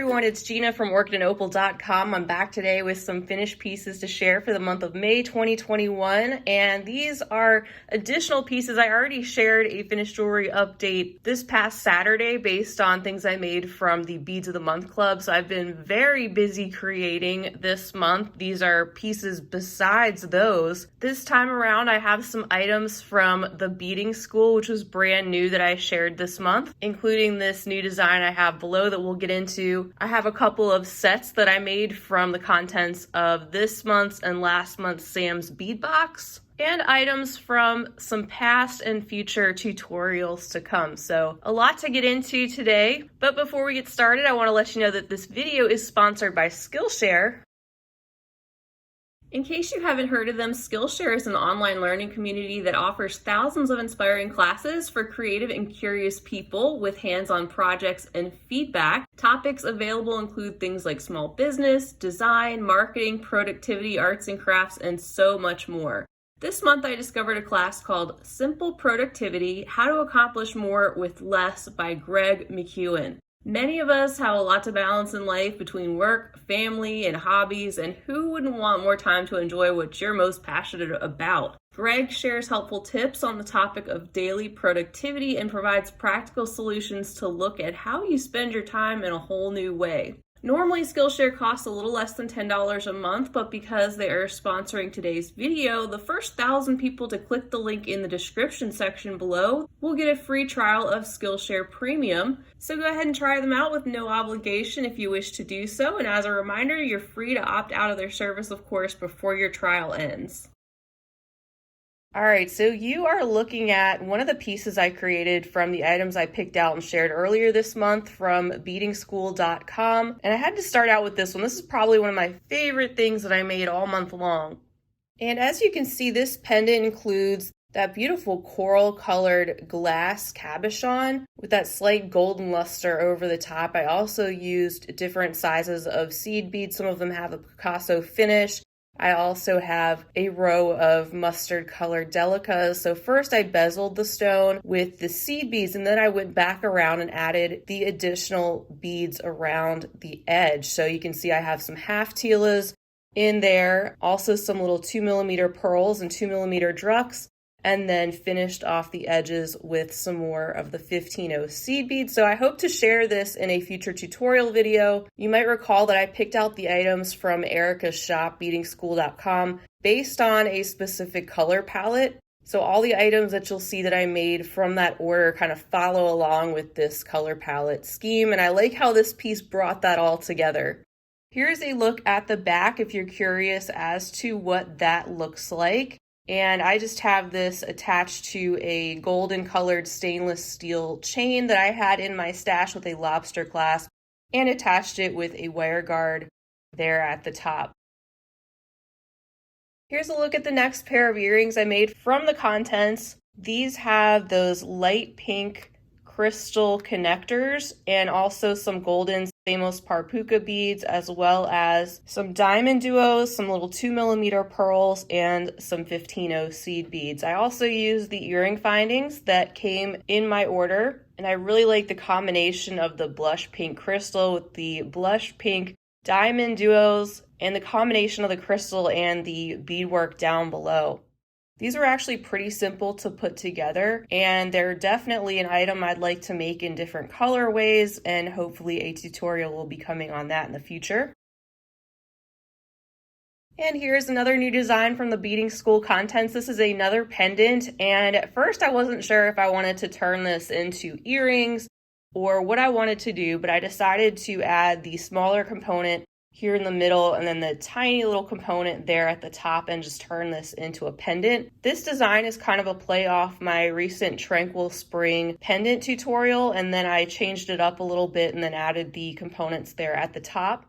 everyone, it's Gina from orchidandopal.com. I'm back today with some finished pieces to share for the month of May 2021, and these are additional pieces. I already shared a finished jewelry update this past Saturday based on things I made from the Beads of the Month Club, so I've been very busy creating this month. These are pieces besides those. This time around, I have some items from the Beading School, which was brand new that I shared this month, including this new design I have below that we'll get into. I have a couple of sets that I made from the contents of this month's and last month's Sam's bead box, and items from some past and future tutorials to come. So a lot to get into today. But before we get started, I want to let you know that this video is sponsored by Skillshare. In case you haven't heard of them, Skillshare is an online learning community that offers thousands of inspiring classes for creative and curious people with hands-on projects and feedback. Topics available include things like small business, design, marketing, productivity, arts and crafts, and so much more. This month I discovered a class called Simple Productivity: How to Accomplish More with Less by Greg McEwen. Many of us have a lot to balance in life between work, family, and hobbies, and who wouldn't want more time to enjoy what you're most passionate about? Greg shares helpful tips on the topic of daily productivity and provides practical solutions to look at how you spend your time in a whole new way. Normally, Skillshare costs a little less than $10 a month, but because they are sponsoring today's video, the first 1,000 people to click the link in the description section below will get a free trial of Skillshare Premium. So go ahead and try them out with no obligation if you wish to do so. And as a reminder, you're free to opt out of their service, of course, before your trial ends. All right, so you are looking at one of the pieces I created from the items I picked out and shared earlier this month from beadingschool.com. And I had to start out with this one. This is probably one of my favorite things that I made all month long. And as you can see, this pendant includes that beautiful coral colored glass cabochon with that slight golden luster over the top. I also used different sizes of seed beads. Some of them have a Picasso finish. I also have a row of mustard colored delicas. So first I bezeled the stone with the seed beads, and then I went back around and added the additional beads around the edge. So you can see I have some half telas in there, also some little 2mm pearls and 2mm drucks, and then finished off the edges with some more of the 15-0 seed beads. So I hope to share this in a future tutorial video. You might recall that I picked out the items from Erica's shop, beadingschool.com, based on a specific color palette. So all the items that you'll see that I made from that order kind of follow along with this color palette scheme, and I like how this piece brought that all together. Here's a look at the back if you're curious as to what that looks like. And I just have this attached to a golden colored stainless steel chain that I had in my stash with a lobster clasp, and attached it with a wire guard there at the top. Here's a look at the next pair of earrings I made from the contents. These have those light pink crystal connectors and also some golden Stamos Parpuca beads, as well as some diamond duos, some little 2mm pearls, and some 15-0 seed beads. I also used the earring findings that came in my order, and I really like the combination of the blush pink crystal with the blush pink diamond duos and the combination of the crystal and the beadwork down below. These are actually pretty simple to put together, and they're definitely an item I'd like to make in different colorways, and hopefully a tutorial will be coming on that in the future. And here's another new design from the Beading School contents. This is another pendant, and at first I wasn't sure if I wanted to turn this into earrings or what I wanted to do, but I decided to add the smaller component here in the middle and then the tiny little component there at the top and just turn this into a pendant. This design is kind of a play off my recent Tranquil Spring pendant tutorial, and then I changed it up a little bit and then added the components there at the top.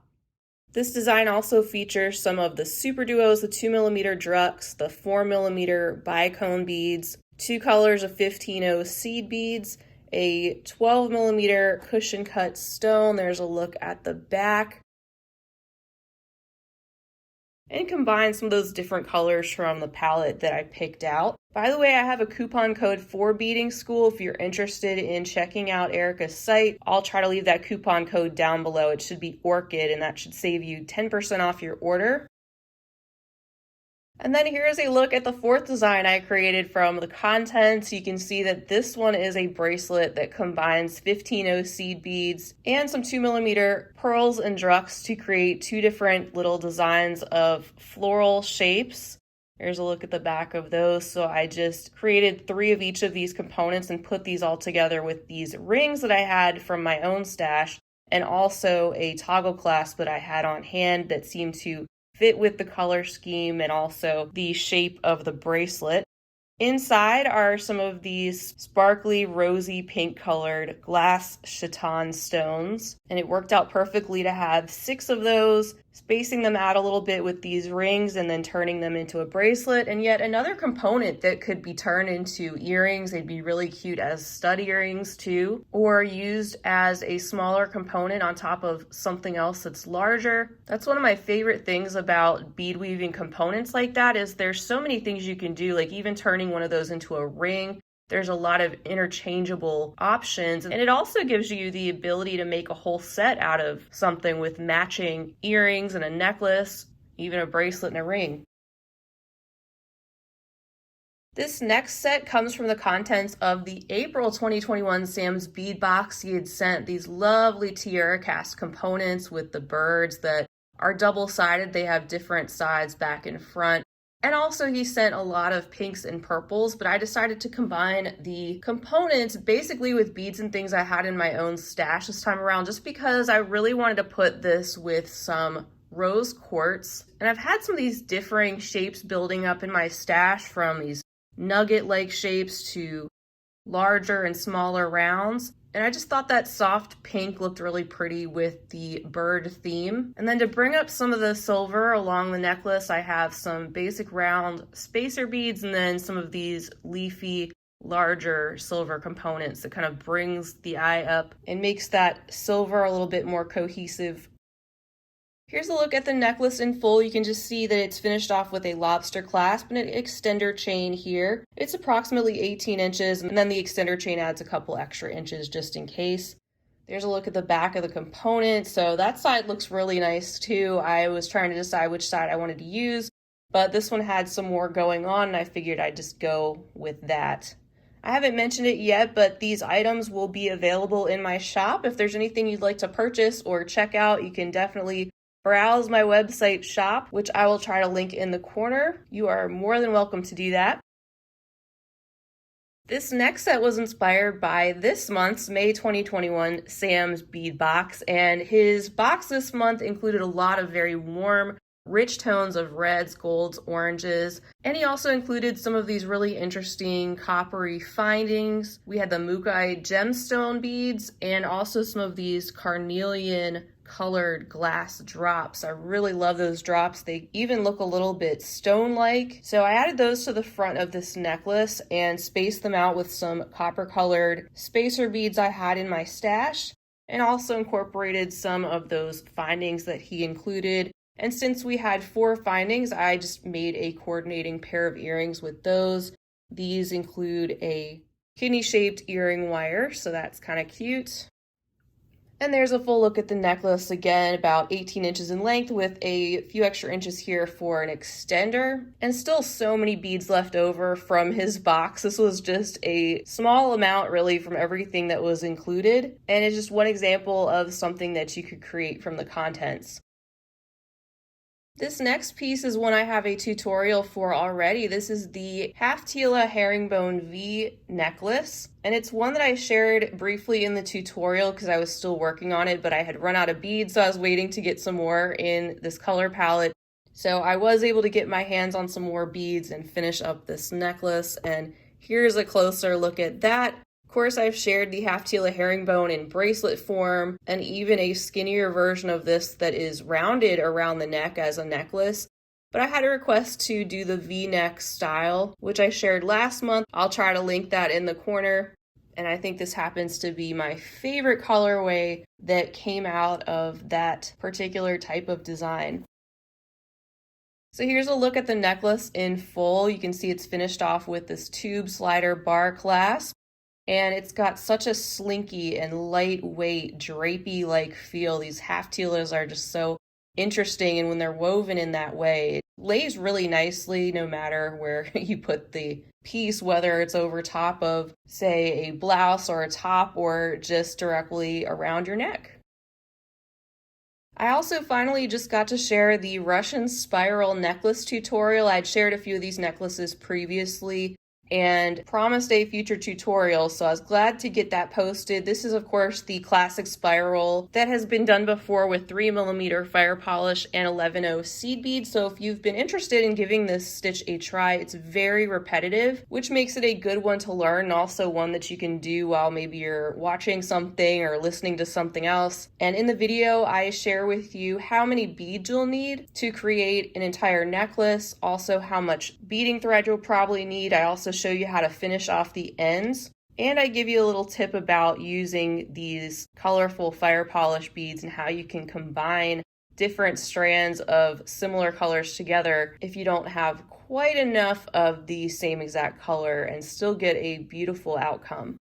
This design also features some of the super duos, the 2mm drucks, the 4mm bicone beads, 2 colors of 15-0 seed beads, a 12mm cushion cut stone. There's a look at the back. And combine some of those different colors from the palette that I picked out By the way, I have a coupon code for Beading School if you're interested in checking out Erica's site. I'll try to leave that coupon code down below. It should be Orchid, and that should save you 10% off your order. And then here's a look at the fourth design I created from the contents. You can see that this one is a bracelet that combines 15 seed beads and some 2mm pearls and drux to create two different little designs of floral shapes. Here's a look at the back of those. So I just created 3 of each of these components and put these all together with these rings that I had from my own stash, and also a toggle clasp that I had on hand that seemed to fit with the color scheme and also the shape of the bracelet. Inside are some of these sparkly rosy pink colored glass chaton stones, and it worked out perfectly to have 6 of those, spacing them out a little bit with these rings and then turning them into a bracelet. And yet another component that could be turned into earrings. They'd be really cute as stud earrings too, or used as a smaller component on top of something else that's larger. That's one of my favorite things about bead weaving components like that, is there's so many things you can do, like even turning one of those into a ring. There's a lot of interchangeable options, and it also gives you the ability to make a whole set out of something with matching earrings and a necklace, even a bracelet and a ring. This next set comes from the contents of the April 2021 Sam's Bead Box. He had sent these lovely tiara cast components with the birds that are double-sided. They have different sides back and front. And also he sent a lot of pinks and purples, but I decided to combine the components basically with beads and things I had in my own stash this time around, just because I really wanted to put this with some rose quartz. And I've had some of these differing shapes building up in my stash, from these nugget-like shapes to larger and smaller rounds. And I just thought that soft pink looked really pretty with the bird theme. And then to bring up some of the silver along the necklace, I have some basic round spacer beads and then some of these leafy, larger silver components that kind of brings the eye up and makes that silver a little bit more cohesive. Here's a look at the necklace in full. You can just see that it's finished off with a lobster clasp and an extender chain here. It's approximately 18 inches, and then the extender chain adds a couple extra inches just in case. There's a look at the back of the component. So that side looks really nice too. I was trying to decide which side I wanted to use, but this one had some more going on, and I figured I'd just go with that. I haven't mentioned it yet, but these items will be available in my shop. If there's anything you'd like to purchase or check out, you can definitely browse my website shop, which I will try to link in the corner. You are more than welcome to do that. This next set was inspired by this month's May 2021 Sam's Bead Box, and his box this month included a lot of very warm, rich tones of reds, golds, oranges, and he also included some of these really interesting coppery findings. We had the Mukai gemstone beads and also some of these carnelian colored glass drops. I really love those drops. They even look a little bit stone-like. So I added those to the front of this necklace and spaced them out with some copper colored spacer beads I had in my stash, and also incorporated some of those findings that he included. And since we had 4 findings, I just made a coordinating pair of earrings with those. These include a kidney-shaped earring wire, so that's kind of cute. And there's a full look at the necklace, again, about 18 inches in length with a few extra inches here for an extender. And still so many beads left over from his box. This was just a small amount really from everything that was included. And it's just one example of something that you could create from the contents. This next piece is one I have a tutorial for already. This is the half Tila herringbone V necklace, and it's one that I shared briefly in the tutorial because I was still working on it, but I had run out of beads, so I was waiting to get some more in this color palette. So I was able to get my hands on some more beads and finish up this necklace, and here's a closer look at that. Of course, I've shared the half Tila herringbone in bracelet form and even a skinnier version of this that is rounded around the neck as a necklace. But I had a request to do the V-neck style, which I shared last month. I'll try to link that in the corner. And I think this happens to be my favorite colorway that came out of that particular type of design. So here's a look at the necklace in full. You can see it's finished off with this tube slider bar clasp, and it's got such a slinky and lightweight drapey-like feel. These half teelas are just so interesting, and when they're woven in that way, it lays really nicely no matter where you put the piece, whether it's over top of, say, a blouse or a top or just directly around your neck. I also finally just got to share the Russian spiral necklace tutorial. I'd shared a few of these necklaces previously and promised a future tutorial, so I was glad to get that posted. This is, of course, the classic spiral that has been done before with 3mm fire polish and 11/0 seed beads. So if you've been interested in giving this stitch a try, it's very repetitive, which makes it a good one to learn, and also one that you can do while maybe you're watching something or listening to something else. And in the video, I share with you how many beads you'll need to create an entire necklace, also how much beading thread you'll probably need. I also show you how to finish off the ends, and I give you a little tip about using these colorful fire polish beads and how you can combine different strands of similar colors together if you don't have quite enough of the same exact color and still get a beautiful outcome.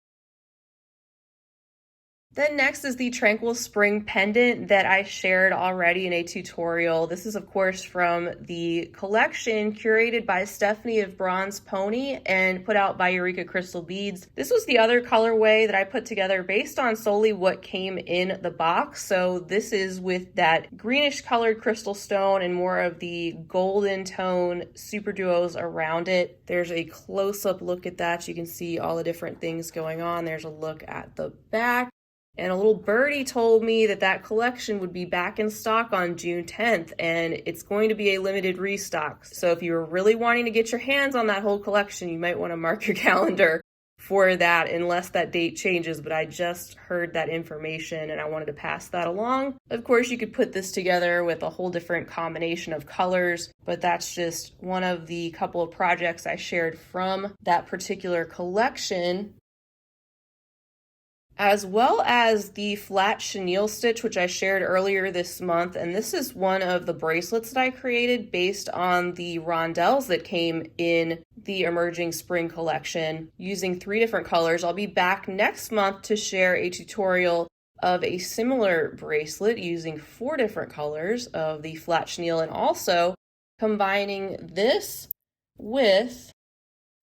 Then next is the Tranquil Spring pendant that I shared already in a tutorial. This is, of course, from the collection curated by Stephanie of Bronze Pony and put out by Eureka Crystal Beads. This was the other colorway that I put together based on solely what came in the box. So this is with that greenish colored crystal stone and more of the golden tone super duos around it. There's a close-up look at that. You can see all the different things going on. There's a look at the back. And a little birdie told me that that collection would be back in stock on June 10th, and it's going to be a limited restock. So if you're really wanting to get your hands on that whole collection, you might want to mark your calendar for that unless that date changes, but I just heard that information and I wanted to pass that along. Of course, you could put this together with a whole different combination of colors, but that's just one of the couple of projects I shared from that particular collection, as well as the flat chenille stitch, which I shared earlier this month. And this is one of the bracelets that I created based on the rondelles that came in the Emerging Spring collection using 3 different colors. I'll be back next month to share a tutorial of a similar bracelet using 4 different colors of the flat chenille, and also combining this with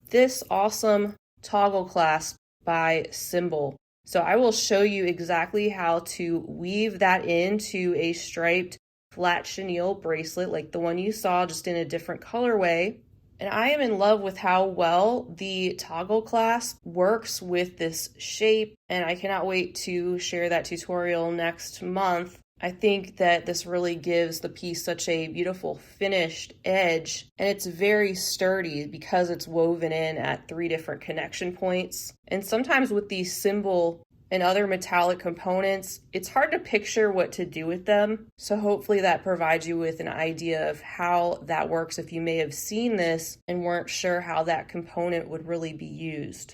this awesome toggle clasp by Symbol. So I will show you exactly how to weave that into a striped flat chenille bracelet like the one you saw, just in a different colorway. And I am in love with how well the toggle clasp works with this shape, and I cannot wait to share that tutorial next month. I think that this really gives the piece such a beautiful finished edge, and it's very sturdy because it's woven in at 3 different connection points. And sometimes with these Symbol and other metallic components, it's hard to picture what to do with them. So hopefully that provides you with an idea of how that works if you may have seen this and weren't sure how that component would really be used.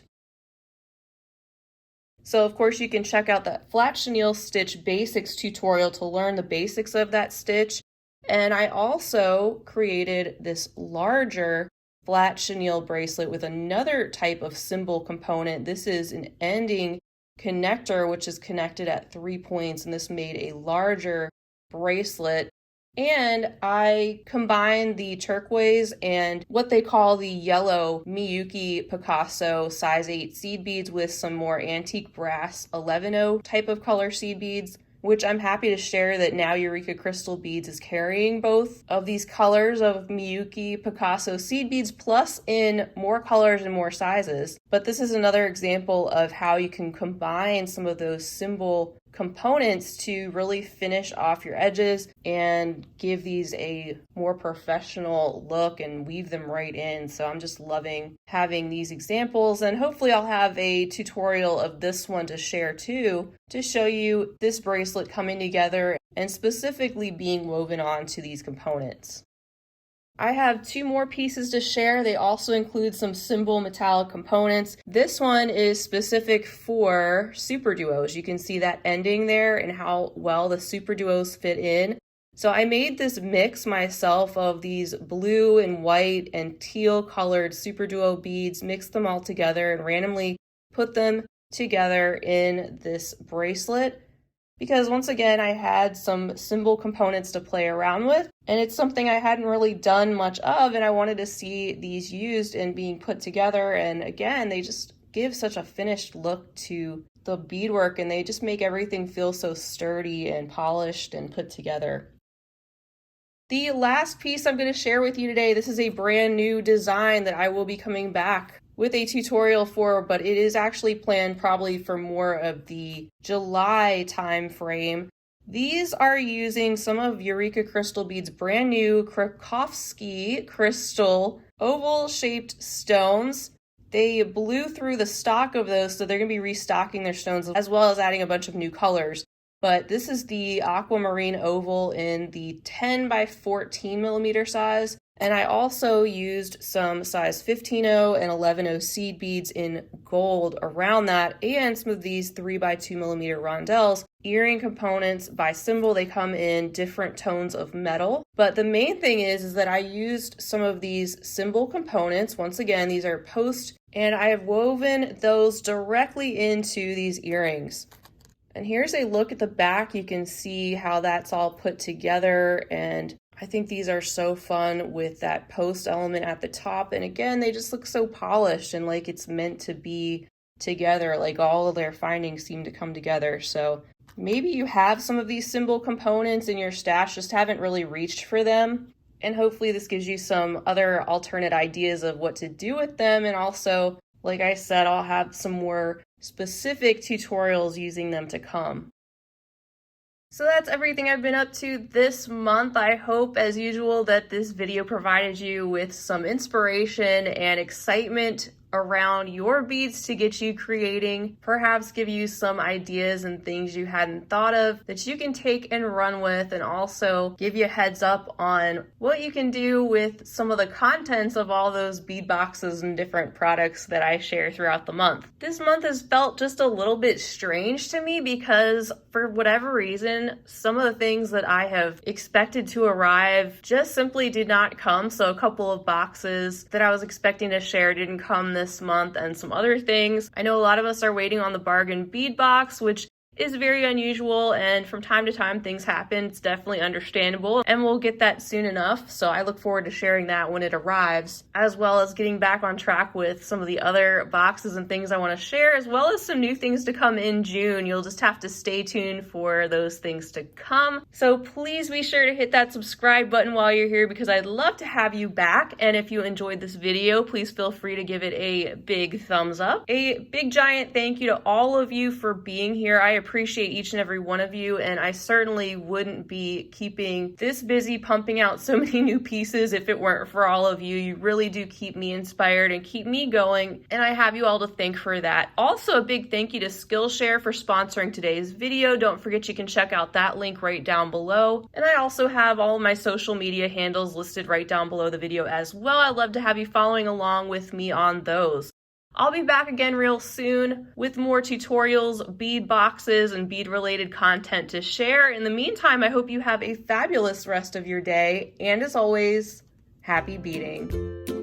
So of course you can check out that flat chenille stitch basics tutorial to learn the basics of that stitch. And I also created this larger flat chenille bracelet with another type of Symbol component. This is an ending connector, which is connected at 3 points, and this made a larger bracelet. And I combined the turquoise and what they call the yellow Miyuki Picasso size 8 seed beads with some more antique brass 11/0 type of color seed beads, which I'm happy to share that now Eureka Crystal Beads is carrying both of these colors of Miyuki Picasso seed beads, plus in more colors and more sizes. But this is another example of how you can combine some of those Symbol components to really finish off your edges and give these a more professional look and weave them right in. So I'm just loving having these examples, and hopefully I'll have a tutorial of this one to share too, to show you this bracelet coming together and specifically being woven onto these components. I have 2 more pieces to share. They also include some Symbol metallic components. This one is specific for super duos. You can see that ending there and how well the super duos fit in. So I made this mix myself of these blue and white and teal colored Super Duo beads, mixed them all together and randomly put them together in this bracelet. Because once again, I had some symbol components to play around with, and it's something I hadn't really done much of, and I wanted to see these used and being put together. And again, they just give such a finished look to the beadwork, and they just make everything feel so sturdy and polished and put together. The last piece I'm going to share with you today, this is a brand new design that I will be coming back with a tutorial for, but it is actually planned probably for more of the July time frame. These are using some of Eureka Crystal Beads' brand new Krakowski crystal oval shaped stones. They blew through the stock of those, so they're going to be restocking their stones as well as adding a bunch of new colors. But this is the aquamarine oval in the 10 by 14 millimeter size. And I also used some size 15.0 and 11.0 seed beads in gold around that, and some of these 3 by 2 millimeter rondelles. Earring components by symbol, they come in different tones of metal. But the main thing is that I used some of these symbol components. Once again, these are post, and I have woven those directly into these earrings. And here's a look at the back. You can see how that's all put together, and I think these are so fun with that post element at the top. And again, they just look so polished and like it's meant to be together, like all of their findings seem to come together. So maybe you have some of these symbol components in your stash, just haven't really reached for them. And hopefully this gives you some other alternate ideas of what to do with them. And also, like I said, I'll have some more specific tutorials using them to come. So that's everything I've been up to this month. I hope, as usual, that this video provided you with some inspiration and excitement around your beads to get you creating, perhaps give you some ideas and things you hadn't thought of that you can take and run with, and also give you a heads up on what you can do with some of the contents of all those bead boxes and different products that I share throughout the month. This month has felt just a little bit strange to me because for whatever reason, some of the things that I have expected to arrive just simply did not come. So a couple of boxes that I was expecting to share didn't come this month, and some other things. I know a lot of us are waiting on the bargain bead box, which is very unusual, and from time to time things happen. It's definitely understandable, and we'll get that soon enough. So I look forward to sharing that when it arrives, as well as getting back on track with some of the other boxes and things I want to share, as well as some new things to come in June. You'll just have to stay tuned for those things to come. So please be sure to hit that subscribe button while you're here, because I'd love to have you back. And if you enjoyed this video, please feel free to give it a big thumbs up. A big giant thank you to all of you for being here. I appreciate each and every one of you, and I certainly wouldn't be keeping this busy pumping out so many new pieces if it weren't for all of you. You really do keep me inspired and keep me going, and I have you all to thank for that. Also, a big thank you to Skillshare for sponsoring today's video. Don't forget you can check out that link right down below, and I also have all of my social media handles listed right down below the video as well. I'd love to have you following along with me on those. I'll be back again real soon with more tutorials, bead boxes, and bead-related content to share. In the meantime, I hope you have a fabulous rest of your day, and as always, happy beading.